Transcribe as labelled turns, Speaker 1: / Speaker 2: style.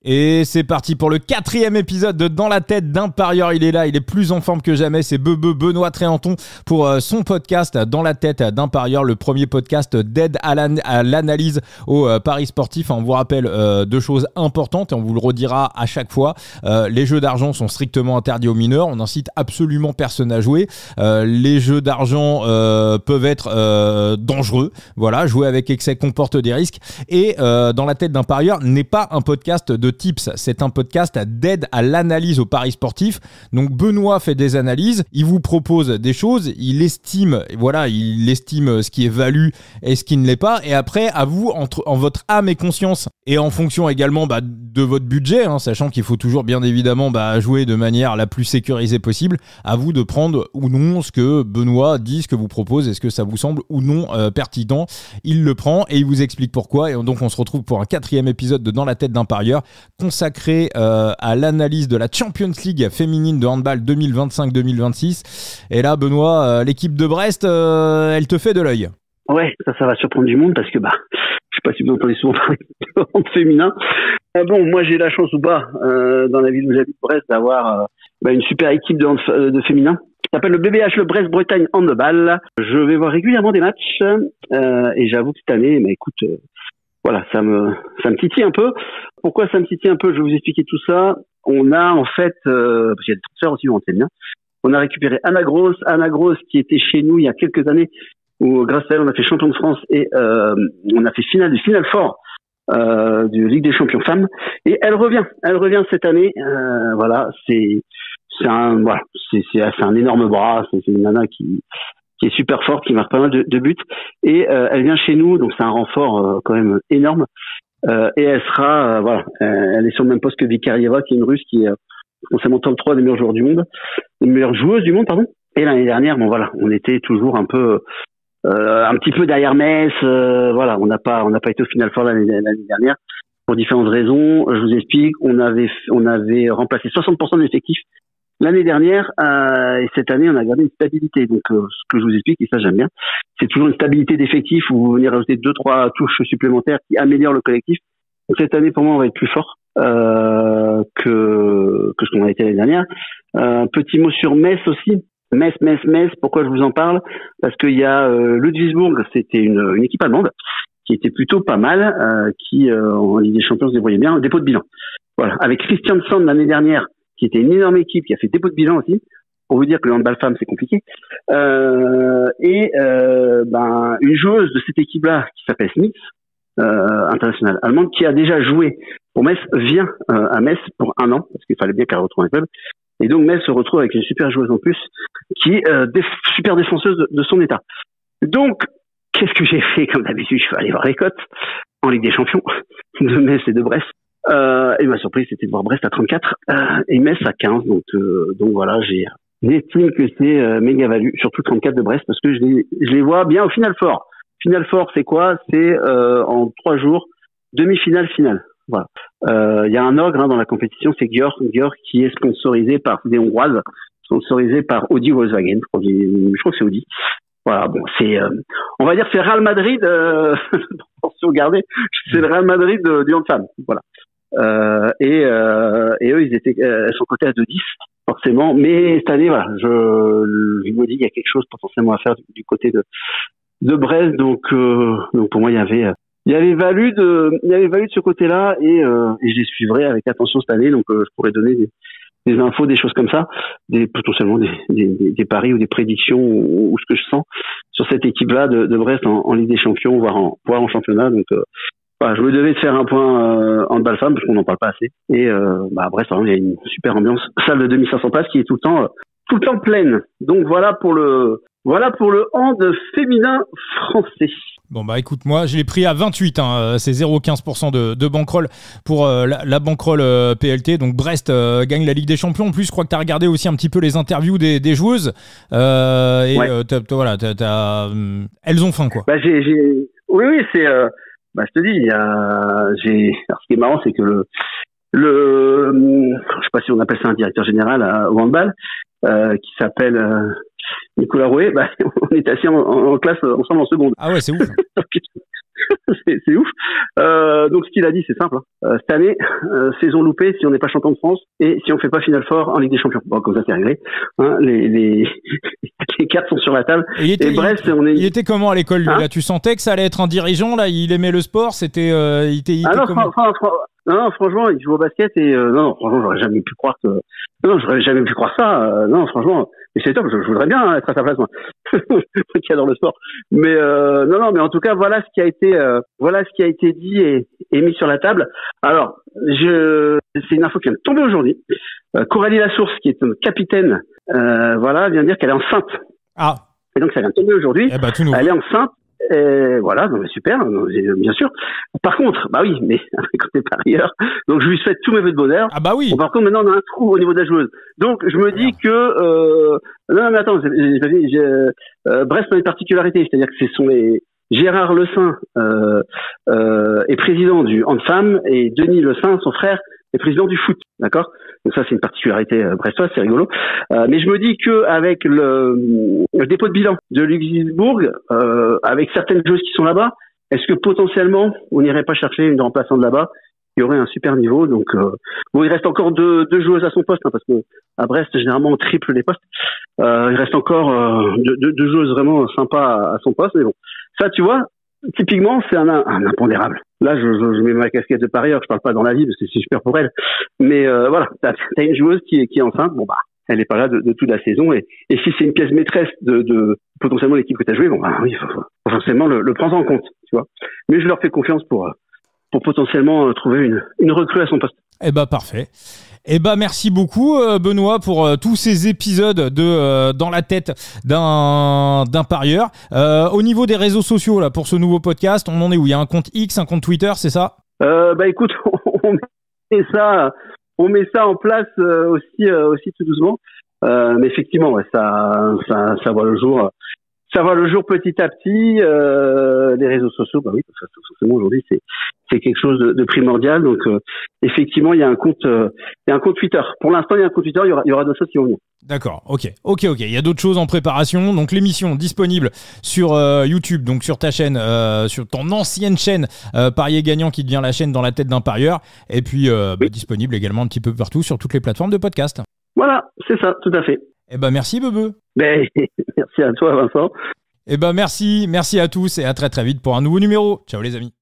Speaker 1: Et c'est parti pour le 4e épisode de Dans la tête d'un parieur. Il est là, il est plus en forme que jamais. C'est Benoît Tréanton pour son podcast Dans la tête d'un parieur, le premier podcast d'aide à l'analyse au paris sportif. On vous rappelle deux choses importantes et on vous le redira à chaque fois. Les jeux d'argent sont strictement interdits aux mineurs. On n'incite absolument personne à jouer. Les jeux d'argent peuvent être dangereux. Voilà, jouer avec excès comporte des risques. Et Dans la tête d'un parieur n'est pas un podcast de tips, c'est un podcast d'aide à l'analyse au paris sportif. Donc Benoît fait des analyses, il vous propose des choses, il estime ce qui est valu et ce qui ne l'est pas, et après à vous, en votre âme et conscience, et en fonction également de votre budget, sachant qu'il faut toujours bien évidemment jouer de manière la plus sécurisée possible, à vous de prendre ou non ce que Benoît dit, ce que vous propose, est-ce que ça vous semble ou non pertinent. Il le prend et il vous explique pourquoi, et donc on se retrouve pour un 4e épisode de Dans la tête d'un parieur, consacré à l'analyse de la Champions League féminine de handball 2025-2026. Et là, Benoît, l'équipe de Brest, elle te fait de l'œil.
Speaker 2: Ouais, ça va surprendre du monde parce que je sais pas si vous entendez souvent parler de hand féminin. Bon, moi j'ai la chance ou pas dans la ville où j'habite, Brest, d'avoir une super équipe de hand de féminin qui s'appelle le BBH, le Brest-Bretagne Handball. Je vais voir régulièrement des matchs et j'avoue que cette année, écoute, voilà, ça me titille un peu. Pourquoi ça me titille un peu? Je vais vous expliquer tout ça. On a en fait, parce qu'il y a des transferts aussi, on sait bien. On a récupéré Anna Gross qui était chez nous il y a quelques années, où grâce à elle on a fait champion de France et on a fait Final Four de Ligue des Champions femmes. Et elle revient cette année. Voilà, c'est un énorme bras. C'est une nana qui est super forte, qui marque pas mal de buts, et elle vient chez nous, donc c'est un renfort quand même énorme, et elle sera elle est sur le même poste que Vikarieva, qui est une Russe, qui est potentiellement top 3 des meilleures joueurs du monde, des meilleures joueuses du monde, pardon. Et l'année dernière, on était toujours un petit peu derrière Metz, on n'a pas été au Final Four l'année dernière pour différentes raisons. Je vous explique, on avait remplacé 60% de l'effectif l'année dernière, et cette année, on a gardé une stabilité. Donc, ce que je vous explique, et ça j'aime bien, c'est toujours une stabilité d'effectif où vous venez rajouter 2-3 touches supplémentaires qui améliorent le collectif. Donc, cette année, pour moi, on va être plus fort que ce qu'on a été l'année dernière. Petit mot sur Metz aussi. Metz. Pourquoi je vous en parle? Parce qu'il y a Ludwigsburg, c'était une équipe allemande qui était plutôt pas mal, qui en Ligue des Champions se débrouillait bien. Dépôt de bilan. Voilà, avec Christiansand l'année dernière, qui était une énorme équipe, qui a fait dépôt de bilan aussi, pour vous dire que le handball femme, c'est compliqué. Une joueuse de cette équipe-là, qui s'appelle Smith, internationale allemande, qui a déjà joué pour Metz, vient à Metz pour 1 an, parce qu'il fallait bien qu'elle retrouve un club. Et donc Metz se retrouve avec une super joueuse en plus, qui est super défenseuse de son état. Donc, qu'est-ce que j'ai fait? Comme d'habitude, je suis allé voir les cotes en Ligue des Champions de Metz et de Brest. Et ma surprise, c'était de voir Brest à 34 et Metz à 15. Donc voilà, j'estime que c'est méga value, surtout 34 de Brest, parce que je les vois bien au Final Four. Final Four, c'est quoi? C'est en 3 jours, demi-finale, finale. Voilà. Il y a un ogre dans la compétition, c'est Gjör qui est sponsorisé par des Hongroises, sponsorisé par Audi Volkswagen. Je crois que c'est Audi. Voilà, bon, c'est, on va dire, c'est Real Madrid. Attention, regardez, c'est le Real Madrid du hand-femme. Voilà. Et eux, elles sont cotés à 2,10 forcément. Mais cette année, voilà, je me dis qu'il y a quelque chose potentiellement à faire du côté de Brest. Donc pour moi, il y avait value de ce côté-là, et je les suivrai avec attention cette année. Donc je pourrais donner des infos, des choses comme ça, potentiellement des paris ou des prédictions ou ce que je sens sur cette équipe-là de Brest en Ligue des Champions, voire en championnat. Donc je me devais de faire un point handball femme, parce qu'on n'en parle pas assez. Et Brest, il y a une super ambiance, salle de 2500 places qui est tout le temps pleine. Donc voilà pour le hand féminin français.
Speaker 1: Bon écoute, moi je l'ai pris à 28, c'est 0,15% de bankroll pour la bankroll PLT. Donc Brest gagne la Ligue des Champions. En plus, je crois que tu as regardé aussi un petit peu les interviews des joueuses, et
Speaker 2: ouais.
Speaker 1: Elles ont faim, quoi.
Speaker 2: Oui, c'est je te dis, alors ce qui est marrant, c'est que je sais pas si on appelle ça un directeur général au handball, qui s'appelle Nicolas Rouet, on est assis en classe ensemble en seconde.
Speaker 1: Ah ouais, c'est ouf.
Speaker 2: c'est ouf. Donc ce qu'il a dit, c'est simple. Cette année, saison loupée si on n'est pas champion de France et si on fait pas Final Four en Ligue des Champions. Bon, comme ça c'est réglé. Hein, les cartes sont sur la table. Et Brest,
Speaker 1: il était comment à l'école, lui, là? Tu sentais que ça allait être un dirigeant, là? Il aimait le sport? C'était, il était comment?
Speaker 2: Non, franchement, il joue au basket et non, franchement, j'aurais jamais pu croire que. Non, j'aurais jamais pu croire ça. Non, franchement, et c'est top. Je voudrais bien être à sa place, moi, qui adore le sport. Mais non, mais en tout cas, voilà ce qui a été dit et mis sur la table. Alors, c'est une info qui vient de tomber aujourd'hui. Coralie Lassource, qui est notre capitaine, vient de dire qu'elle est enceinte.
Speaker 1: Ah.
Speaker 2: Et donc ça vient de tomber aujourd'hui.
Speaker 1: Eh ben, tout nouveau.
Speaker 2: Elle est enceinte. Et voilà, donc super, bien sûr. Par contre, bah oui, mais quand t'es parieur, donc je lui souhaite tous mes vœux de bonheur.
Speaker 1: Ah bah oui.
Speaker 2: Bon, par contre, maintenant on a un trou au niveau de la joueuse. Donc je me dis que non mais attends, Brest a une particularité, c'est-à-dire que ce sont les Gérard Le Saint est président du hand-femme et Denis Le Saint, son frère, est président du foot, d'accord? Donc ça c'est une particularité brestoise, c'est rigolo. Mais je me dis que avec le dépôt de bilan de Luxembourg, avec certaines joueuses qui sont là-bas, est-ce que potentiellement on n'irait pas chercher une remplaçante là-bas qui aurait un super niveau? Donc bon, il reste encore deux joueuses à son poste, hein, parce que à Brest généralement on triple les postes. Il reste encore deux joueuses vraiment sympas à son poste, mais bon, ça tu vois. Typiquement, c'est un impondérable. Là, je mets ma casquette de parieur, je parle pas dans la vie parce que c'est super pour elle. Mais voilà, t'as une joueuse qui est enceinte, bon bah, elle est pas là de toute la saison. Et si c'est une pièce maîtresse de potentiellement l'équipe que t'as joué, bon bah oui, faut forcément le prendre en compte, tu vois. Mais je leur fais confiance pour potentiellement trouver une recrue à son poste.
Speaker 1: Eh bah parfait. Eh ben merci beaucoup Benoît pour tous ces épisodes de Dans la tête d'un parieur. Au niveau des réseaux sociaux là pour ce nouveau podcast, on en est où? Il y a un compte X, un compte Twitter, c'est ça?
Speaker 2: Bah écoute, on met ça en place aussi tout doucement. Mais effectivement, ouais, ça voit le jour. Ça voit le jour petit à petit. Les réseaux sociaux, bah oui, forcément aujourd'hui c'est quelque chose de primordial. Donc effectivement, il y a un compte Twitter. Pour l'instant, il y a un compte Twitter. Il y aura d'autres choses qui vont venir.
Speaker 1: D'accord. Ok. Il y a d'autres choses en préparation. Donc l'émission disponible sur YouTube, donc sur ta chaîne, sur ton ancienne chaîne Parier Gagnant qui devient la chaîne Dans la tête d'un parieur. Et puis disponible également un petit peu partout sur toutes les plateformes de podcast.
Speaker 2: Voilà, c'est ça, tout à fait.
Speaker 1: Eh ben merci Bebe.
Speaker 2: Ben merci à toi Vincent.
Speaker 1: Eh ben merci à tous et à très très vite pour un nouveau numéro. Ciao les amis.